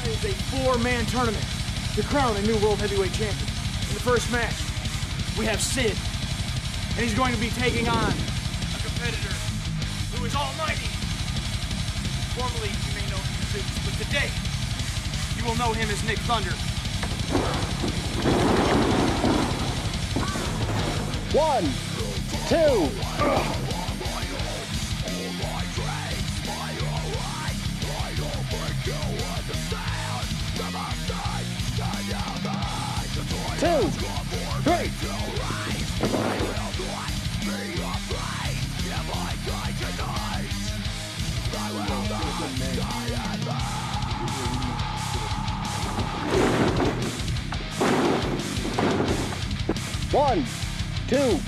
It is a four-man tournament to crown a new World Heavyweight Champion. In the first match, we have Sid, and he's going to be taking on a competitor who is almighty. Formerly, you may know him as Sid, but today, you will know him as Nick Thunder. 1, 2. Two, three. One, two.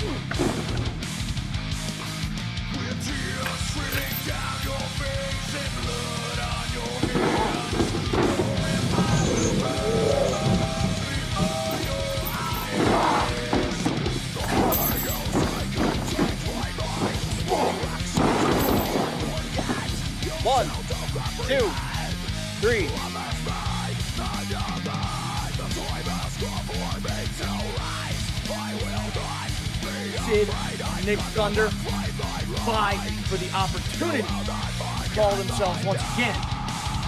One, two, three. Sid and Nick Thunder vie for the opportunity to call themselves once again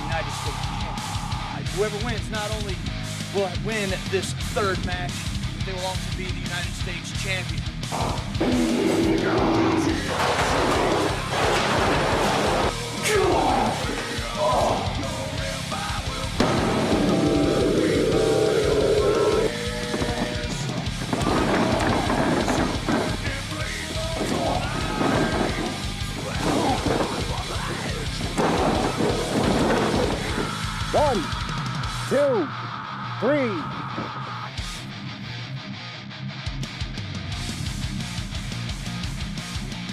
United States champions. Whoever wins not only will win this third match, but they will also be the United States champion. One, two, three.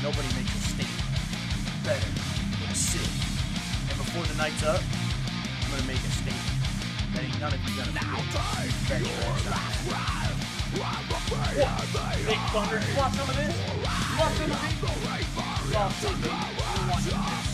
Nobody makes a statement better than Sid. And before the night's up, I'm gonna make a statement that ain't none of you gonna bet your Nick Thunder, you want some of this? You want some of this? It's all Sid, baby. We want some of this.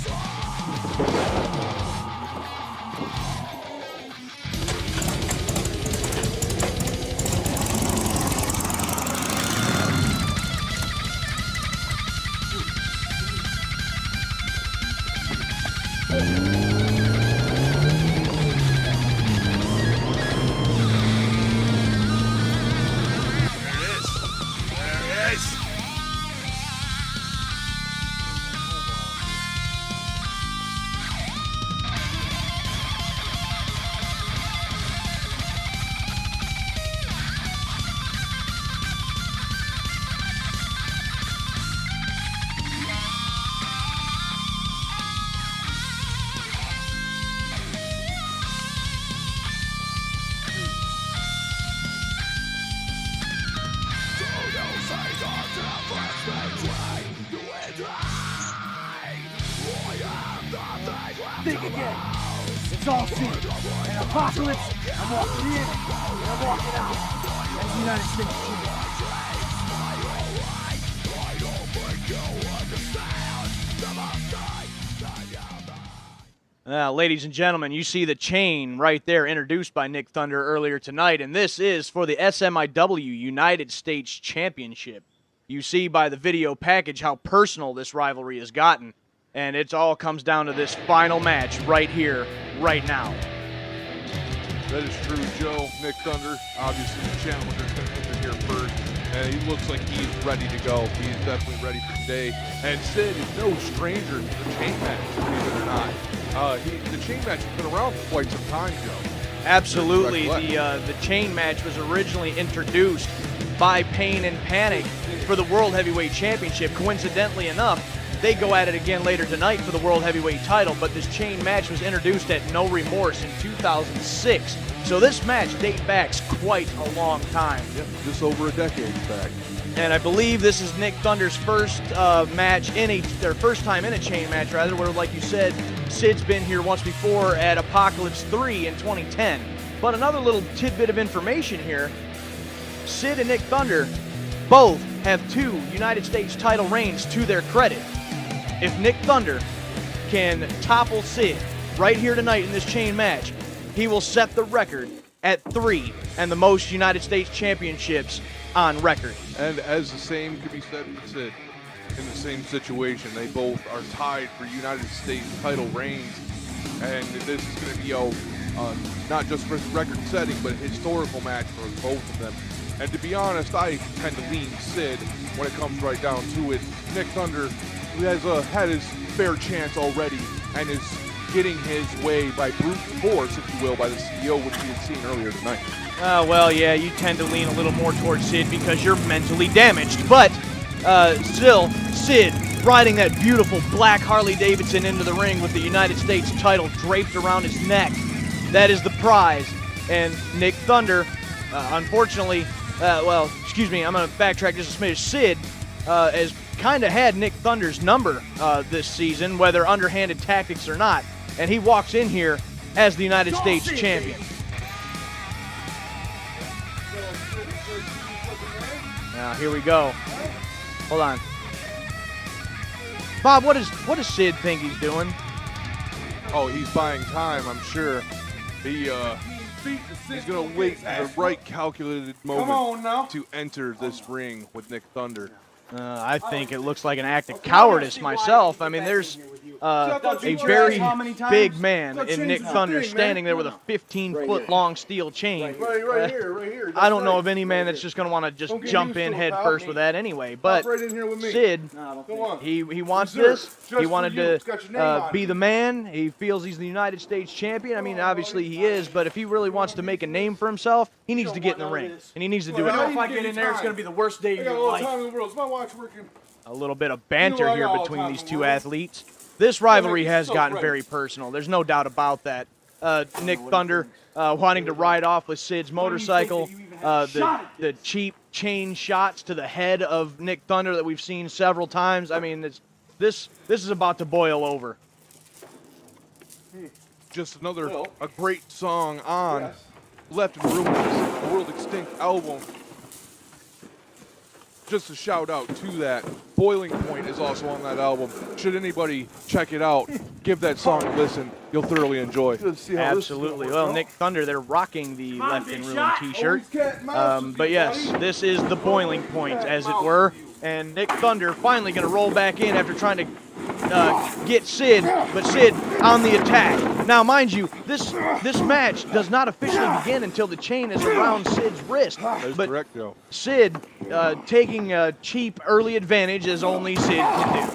Think again. It's all Sid. And Apocalypse, I'm walking in and I'm walking out as the United States champion. Ladies and gentlemen, you see the chain right there introduced by Nick Thunder earlier tonight, and this is for the SMIW United States Championship. You see by the video package how personal this rivalry has gotten, and it all comes down to this final match right here, right now. That is true, Joe. Nick Thunder, obviously the challenger, coming here first, and he looks like he's ready to go. He's definitely ready for today. And Sid is no stranger to the chain match, believe it or not. The chain match has been around for quite some time, Joe. Absolutely. The chain match was originally introduced by Pain and Panic for the World Heavyweight Championship. Coincidentally enough, they go at it again later tonight for the World Heavyweight title, but this chain match was introduced at No Remorse in 2006. So this match dates back quite a long time. Yep, just over a decade back. And I believe this is Nick Thunder's first match their first time in a chain match, rather, where, like you said, Sid's been here once before at Apocalypse 3 in 2010. But another little tidbit of information here, Sid and Nick Thunder both have 2 United States title reigns to their credit. If Nick Thunder can topple Sid right here tonight in this chain match, he will set the record at 3 and the most United States championships on record. And as the same could be said for Sid, in the same situation, they both are tied for United States title reigns. And this is going to be not just for record setting, but a historical match for both of them. And to be honest, I tend to lean Sid when it comes right down to it. Nick Thunder has had his fair chance already and is getting his way by brute force, if you will, by the CEO, which we had seen earlier tonight. Well, yeah, you tend to lean a little more towards Sid because you're mentally damaged. But still, Sid riding that beautiful black Harley-Davidson into the ring with the United States title draped around his neck. That is the prize. And Nick Thunder, unfortunately, excuse me, I'm going to backtrack just a smidge. Sid has kind of had Nick Thunder's number this season, whether underhanded tactics or not. And he walks in here as the United States champion. Now, here we go. Hold on. Bob, what does Sid think he's doing? Oh, he's buying time, I'm sure. He's going to wait for the right calculated moment to enter this ring with Nick Thunder. I think it looks like an act of cowardice myself. I mean, there's a very big man in Nick Thunder standing there with a 15-foot-long steel chain. Right here. I don't know of any man that's just going to want to just jump in head first with that anyway. But Sid, he wants this. He wanted to be the man. He feels he's the United States champion. I mean, obviously he is, but if he really wants to make a name for himself, he needs to get in the ring, and he needs to do it now. If I get in there, it's going to be the worst day of your life. A little bit of banter here between these two athletes. This rivalry has gotten very personal. There's no doubt about that. Nick Thunder wanting to ride off with Sid's motorcycle. The cheap chain shots to the head of Nick Thunder that we've seen several times. I mean, this is about to boil over. Just a great song on Left in Ruins, the World Extinct album. Just a shout out to that. Boiling Point is also on that album. Should anybody check it out, give that song a listen. You'll thoroughly enjoy. Absolutely. Well, Nick Thunder, they're rocking the Left in Ruin t-shirt. But yes, this is the boiling point, as it were. And Nick Thunder finally going to roll back in after trying to get Sid, but Sid on the attack. Now, mind you, this match does not officially begin until the chain is around Sid's wrist. That is correct, Joe. Sid taking a cheap early advantage as only Sid can do.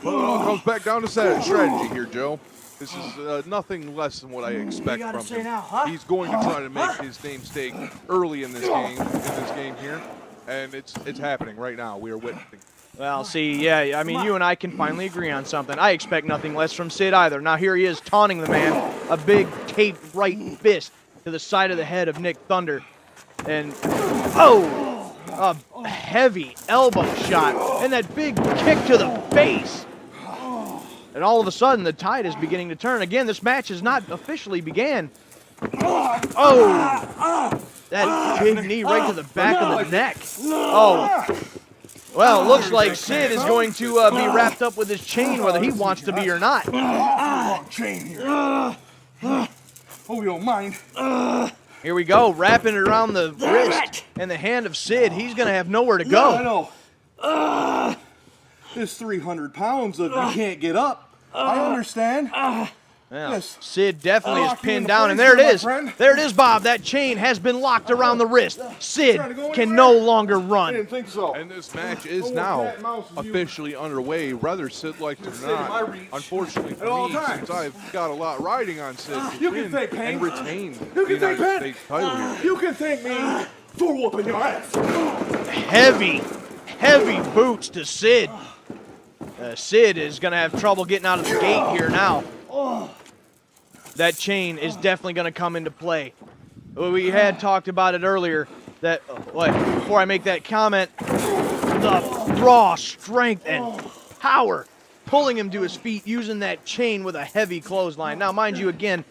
Well, it all comes back down to strategy here, Joe. This is nothing less than what I expect from him. He's going to try to make his namesake early in this game here, and it's happening right now. We are witnessing. Well, see, yeah, I mean, you and I can finally agree on something. I expect nothing less from Sid either. Now, here he is taunting the man, a big taped right fist to the side of the head of Nick Thunder. And, a heavy elbow shot, and that big kick to the face. And all of a sudden, the tide is beginning to turn. Again, this match has not officially began. Oh, that big knee right to the back of the neck. Oh. Well, it looks like Sid is going to be wrapped up with his chain, whether he wants to be or not. Chain here. Oh, you don't mind. Here we go, wrapping it around the wrist and the hand of Sid. He's going to have nowhere to go. I know. This 300 pounds that you can't get up. I understand. Well, Yes. Sid definitely is pinned down, and there it is. There it is, Bob. That chain has been locked around the wrist. Sid can no longer I run. didn't think so. And this match is now officially underway, whether Sid likes it or not. Unfortunately for me, since I've got a lot riding on Sid to win and retain the United States title here. You can thank me for whooping your ass. Heavy boots to Sid. Sid is going to have trouble getting out of the gate here now. That chain is definitely going to come into play. We had talked about it earlier that, before I make that comment, the raw strength and power pulling him to his feet using that chain with a heavy clothesline. Now, mind you, again,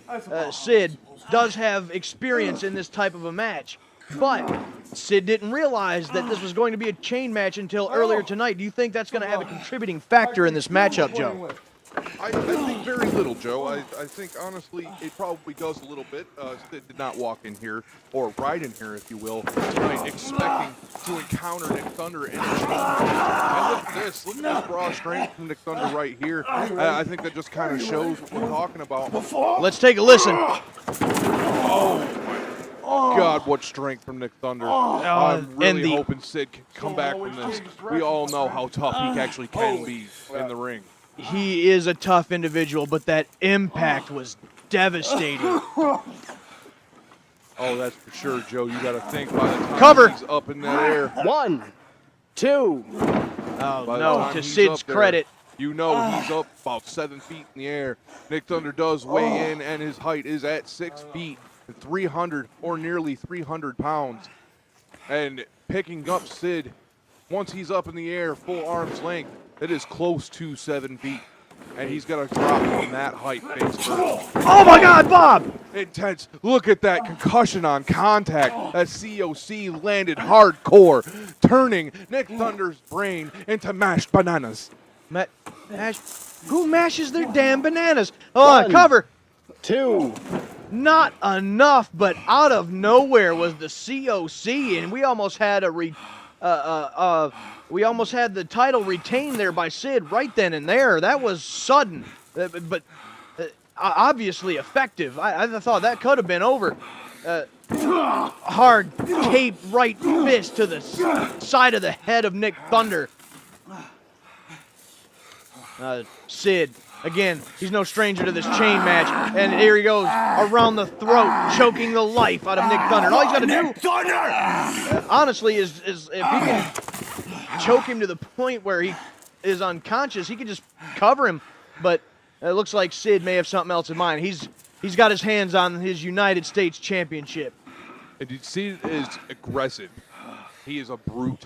Sid does have experience in this type of a match, but Sid didn't realize that this was going to be a chain match until earlier tonight. Do you think that's going to have a contributing factor in this matchup, Joe? I think very little, Joe. I think, honestly, it probably does a little bit. Sid did not walk in here, or ride in here, if you will, tonight expecting to encounter Nick Thunder in a chain match. And look at this. Look at this raw strength from Nick Thunder right here. I think that just kind of shows what we're talking about. Let's take a listen. God, what strength from Nick Thunder. I'm really hoping Sid can come back from this. We all know how tough he actually can be in the ring. He is a tough individual, but that impact was devastating. Oh, that's for sure, Joe. You got to think by the time he's up in that air. 1, 2. Oh, no, to Sid's credit. You know he's up about 7 feet in the air. Nick Thunder does weigh in, and his height is at 6 feet, 300 or nearly 300 pounds. And picking up Sid, once he's up in the air, full arm's length, it is close to 7 feet. And he's got to drop from that height face first. Oh, my God, Bob! Intense. Look at that concussion on contact. That COC landed hardcore, turning Nick Thunder's brain into mashed bananas. Who mashes their damn bananas? Oh, 1, cover. 2. Not enough, but out of nowhere was the COC, and we almost had the title retained there by Sid right then and there. That was sudden, but obviously effective. I thought that could have been over. Hard cape right fist to the side of the head of Nick Thunder. Sid, again, he's no stranger to this chain match, and here he goes around the throat, choking the life out of Nick Thunder. And all he's got to do, honestly, is if he can choke him to the point where he is unconscious, he can just cover him. But it looks like Sid may have something else in mind. He's got his hands on his United States Championship. And Sid is aggressive. He is a brute,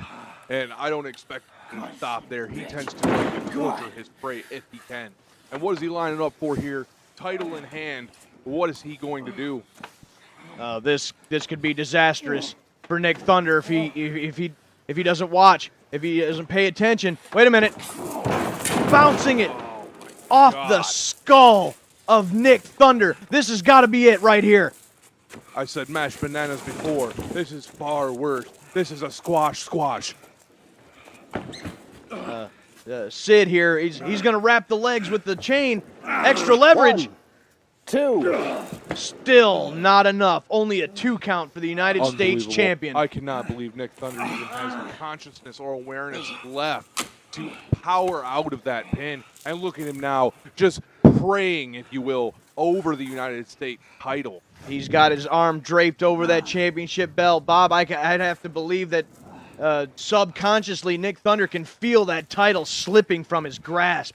and I don't expect him to stop there. He tends to like to torture his prey if he can. And what is he lining up for here? Title in hand. What is he going to do? This could be disastrous for Nick Thunder if he doesn't watch, if he doesn't pay attention. Wait a minute, bouncing it off the skull of Nick Thunder. This has got to be it right here. I said mashed bananas before. This is far worse. This is a squash. Sid here, he's going to wrap the legs with the chain. Extra leverage. 1, 2. Still not enough. Only a 2 count for the United States champion. I cannot believe Nick Thunder even has the consciousness or awareness left to power out of that pin. And look at him now, just praying, if you will, over the United States title. He's got his arm draped over that championship belt. Bob, I'd have to believe that subconsciously Nick Thunder can feel that title slipping from his grasp.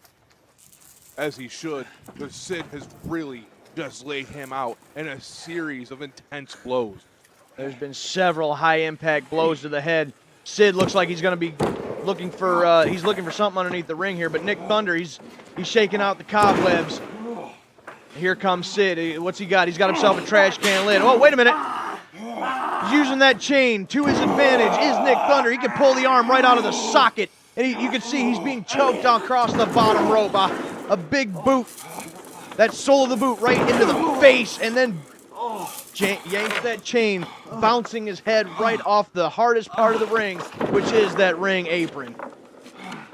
As he should, because Sid has really just laid him out in a series of intense blows. There's been several high-impact blows to the head. Sid looks like he's going to be looking for something underneath the ring here, but Nick Thunder, he's shaking out the cobwebs. Here comes Sid. What's he got? He's got himself a trash can lid. Oh, wait a minute. He's using that chain to his advantage. Is Nick Thunder. He can pull the arm right out of the socket. And you can see he's being choked across the bottom rope. A big boot. That sole of the boot right into the face. And then yanks that chain, bouncing his head right off the hardest part of the ring, which is that ring apron.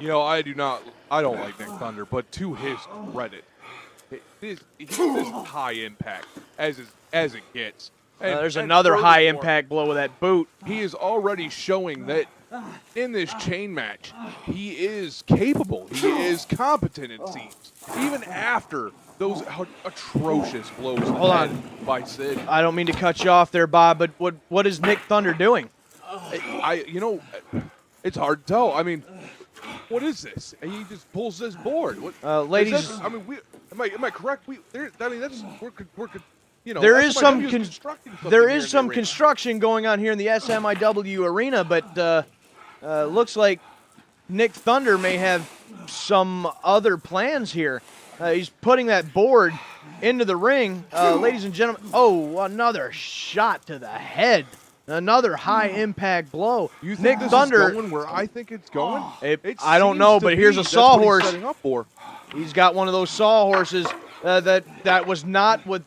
You know, I don't like Nick Thunder, but to his credit, this high impact as it gets. There's another high impact blow with that boot. He is already showing that in this chain match, he is capable. He is competent, it seems. Even after those atrocious blows by Sid. I don't mean to cut you off there, Bob, but what is Nick Thunder doing? It's hard to tell. I mean, what is this? And he just pulls this board. Ladies, am I correct? There is some construction going on here in the SMIW arena, but looks like Nick Thunder may have some other plans here. He's putting that board into the ring. Ladies and gentlemen, another shot to the head Another high-impact blow. You Nick think this Thunder, is going where I think it's going? I don't know, but here's a that's sawhorse. what he's setting up for. He's got one of those sawhorses that was not with.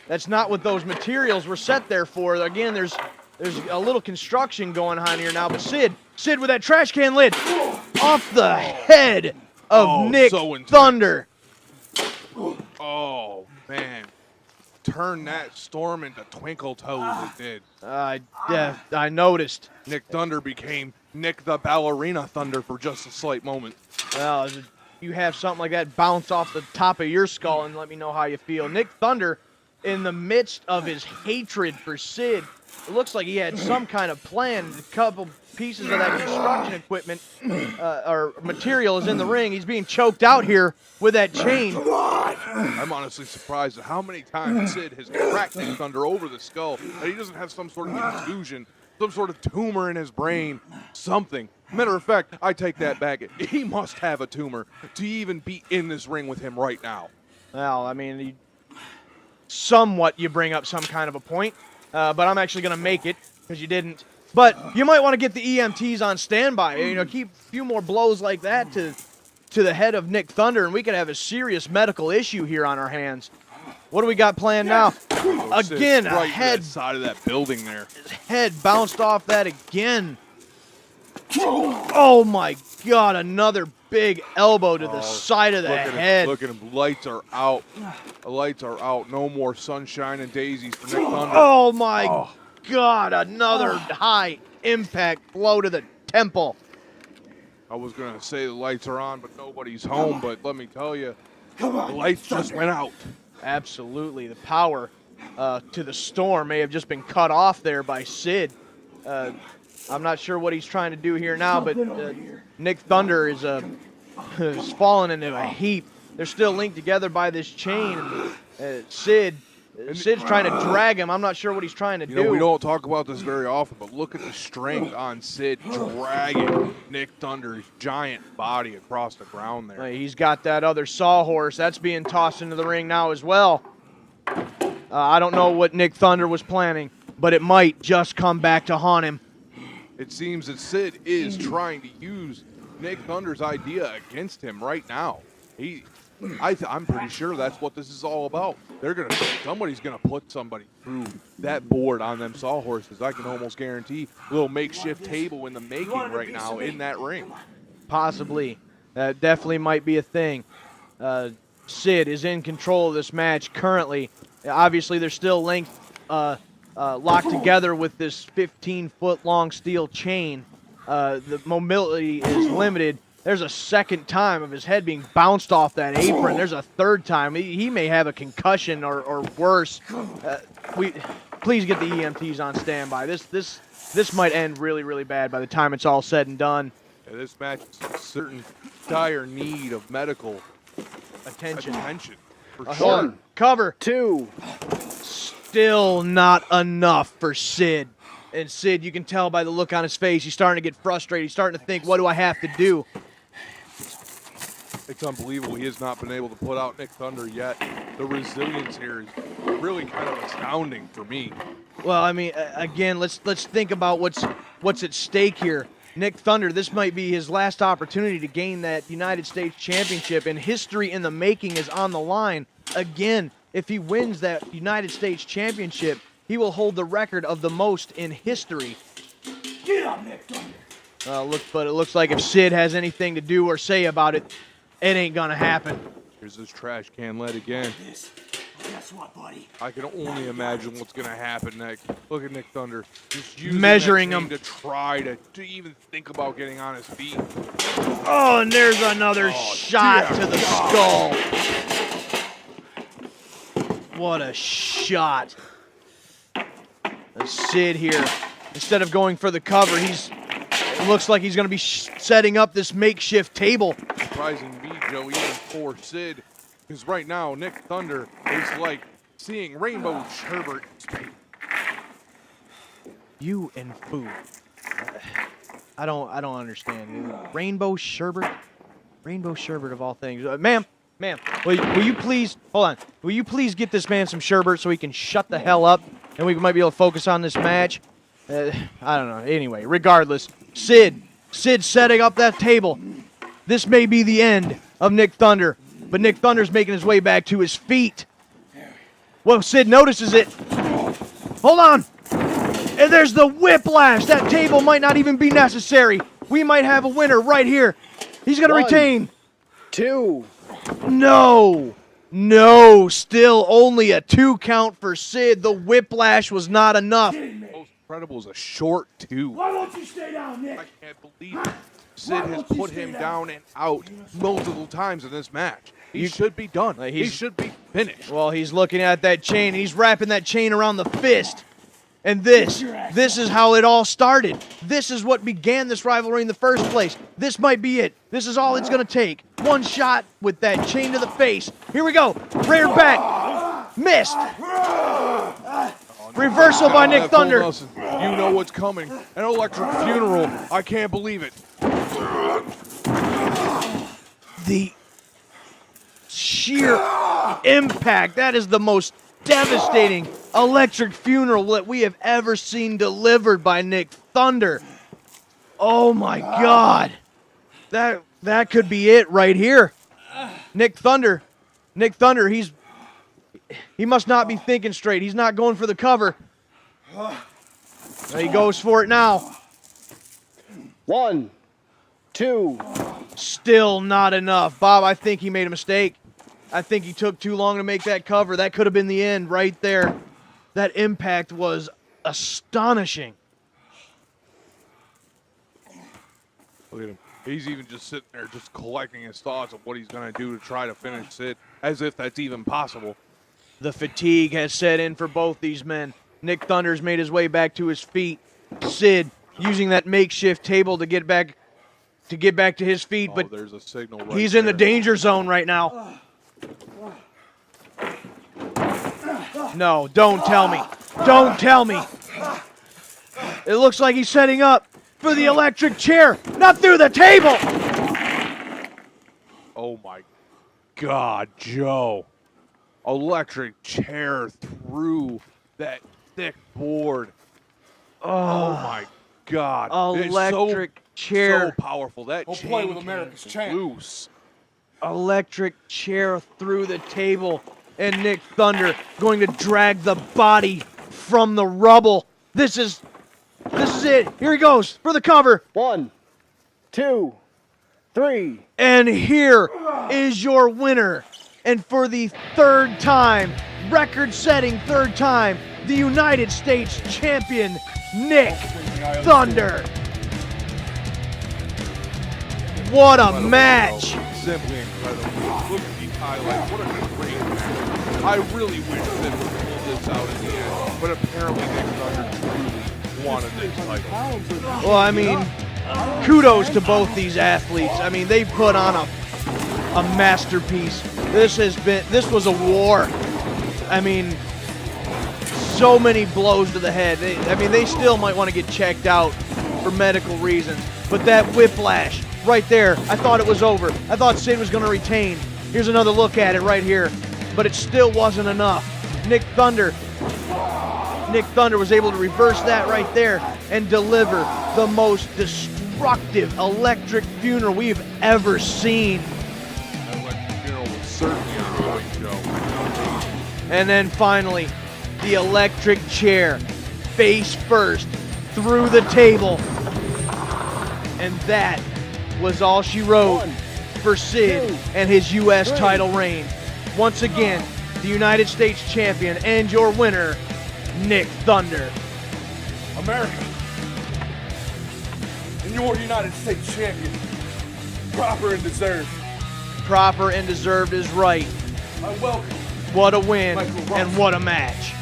That's not what those materials were set there for. Again, there's a little construction going on here now. But Sid with that trash can lid off the head of Nick so intense. Thunder. Oh, man. Turn that storm into twinkle toes, it did. I noticed. Nick Thunder became Nick the Ballerina Thunder for just a slight moment. Well, you have something like that bounce off the top of your skull and let me know how you feel. Nick Thunder, in the midst of his hatred for Sid, it looks like he had some kind of plan. A couple pieces of that construction equipment or material is in the ring. He's being choked out here with that chain. I'm honestly surprised at how many times Sid has cracked Nick Thunder over the skull, that he doesn't have some sort of contusion, some sort of tumor in his brain, something. Matter of fact, I take that back. He must have a tumor to even be in this ring with him right now. Well, I mean, somewhat you bring up some kind of a point, but I'm actually going to make it because you didn't. But you might want to get the EMTs on standby. You know, keep a few more blows like that to the head of Nick Thunder, and we could have a serious medical issue here on our hands. What do we got planned now? Again, a right head. to that side of that building there. His head bounced off that again. Oh my God! Another big elbow to the side of the head. Look at him. Lights are out. The lights are out. No more sunshine and daisies for Nick Thunder. Oh my God! Another high impact blow to the temple. I was going to say the lights are on, but nobody's home. But let me tell you, the lights just went out. Absolutely. The power to the storm may have just been cut off there by Sid. I'm not sure what he's trying to do here now, but Nick Thunder is fallen into a heap. They're still linked together by this chain. Sid's trying to drag him. I'm not sure what he's trying to do. You know, we don't talk about this very often, but look at the strength on Sid dragging Nick Thunder's giant body across the ground there. He's got that other sawhorse. That's being tossed into the ring now as well. I don't know what Nick Thunder was planning, but it might just come back to haunt him. It seems that Sid is trying to use Nick Thunder's idea against him right now. I'm pretty sure that's what this is all about. Somebody's gonna put somebody through that board on them sawhorses. I can almost guarantee a little makeshift table in the making right now in that ring. Possibly, that definitely might be a thing. Sid is in control of this match currently. Obviously, they're still linked. Locked together with this 15-foot-long steel chain. The mobility is limited. There's a second time of his head being bounced off that apron. There's a third time. He may have a concussion or worse. Please get the EMTs on standby. This might end really, really bad by the time it's all said and done. Yeah, this match is in certain dire need of medical Attention. For Hold sure. on. Cover. 2. Still not enough for Sid. And Sid, you can tell by the look on his face, he's starting to get frustrated. He's starting to think, what do I have to do? It's unbelievable he has not been able to put out Nick Thunder yet. The resilience here is really kind of astounding for me. Well, I mean, again, let's think about what's at stake here. Nick Thunder, this might be his last opportunity to gain that United States Championship, and history in the making is on the line. Again, if he wins that United States Championship, he will hold the record of the most in history. Get up, Nick Thunder. But it looks like if Sid has anything to do or say about it, it ain't gonna happen. Here's this trash can led again. Guess what, buddy? I can only imagine what's going to happen next. Look at Nick Thunder. Just using Measuring that him. chain to try to even think about getting on his feet. Oh, and there's another shot to the skull. What a shot. Sid here, instead of going for the cover, it looks like he's going to be setting up this makeshift table. Surprising me, Joe, even for Sid. Because right now, Nick Thunder is like seeing rainbow sherbet. You and food. I don't understand. Rainbow sherbet? Rainbow sherbet of all things. Ma'am, will you please, hold on. Will you please get this man some sherbet so he can shut the hell up and we might be able to focus on this match? I don't know. Anyway, regardless, Sid setting up that table. This may be the end of Nick Thunder, but Nick Thunder's making his way back to his feet. Well, Sid notices it. Hold on. And there's the whiplash. That table might not even be necessary. We might have a winner right here. He's going to retain. 2. No, still only a 2 count for Sid. The whiplash was not enough. Most incredible is a short 2. Why won't you stay down, Nick? I can't believe it. Sid has put him down and out multiple times in this match. He should be done. He should be finished. Well, he's looking at that chain, and he's wrapping that chain around the fist. And this is how it all started. This is what began this rivalry in the first place. This might be it. This is all it's going to take. One shot with that chain to the face. Here we go. Rear back. Missed. Reversal by Nick Thunder. Nelson, you know what's coming. An electric funeral. I can't believe it. The sheer impact. That is the most devastating electric funeral that we have ever seen delivered by Nick Thunder. Oh my God. That could be it right here. Nick Thunder, he must not be thinking straight. He's not going for the cover. He goes for it now. 1, 2. Still not enough. Bob, I think he made a mistake. I think he took too long to make that cover. That could have been the end right there. That impact was astonishing. Look at him. He's even just sitting there just collecting his thoughts of what he's going to do to try to finish Sid, as if that's even possible. The fatigue has set in for both these men. Nick Thunder's made his way back to his feet. Sid using that makeshift table to get back to his feet, but there's a signal right he's there. in the danger zone right now. No, don't tell me. Don't tell me. It looks like he's setting up for the electric chair, not through the table. Oh my God, Joe. Electric chair through that thick board. Oh my God. Electric chair. So powerful. That We'll chain play with America's came champ. loose. Electric chair through the table, and Nick Thunder going to drag the body from the rubble. This is it. Here he goes for the cover. 1, 2, 3. And here is your winner. And for the third time, record-setting third time, the United States champion, Nick Thunder. What a match. Simply incredible. Look at these highlights. What a great match. I really wish Sid would pull this out in the end, but apparently Nick Thunder truly wanted this title. Well, I mean, kudos to both these athletes. I mean, they put on a masterpiece. This was a war. I mean, so many blows to the head. They still might want to get checked out for medical reasons. But that whiplash right there, I thought it was over. I thought Sid was going to retain. Here's another look at it right here. But it still wasn't enough. Nick Thunder was able to reverse that right there and deliver the most destructive electric funeral we've ever seen. That electric funeral was certainly on point, Joe. And then finally, the electric chair, face first, through the table. And that was all she wrote for Sid and his U.S. title reign. Once again, the United States champion and your winner, Nick Thunder. America, and your United States champion, proper and deserved. Proper and deserved is right. I welcome. What a win and what a match.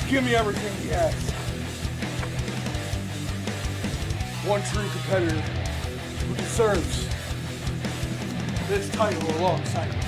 Give me everything he has. One true competitor who deserves this title alongside me.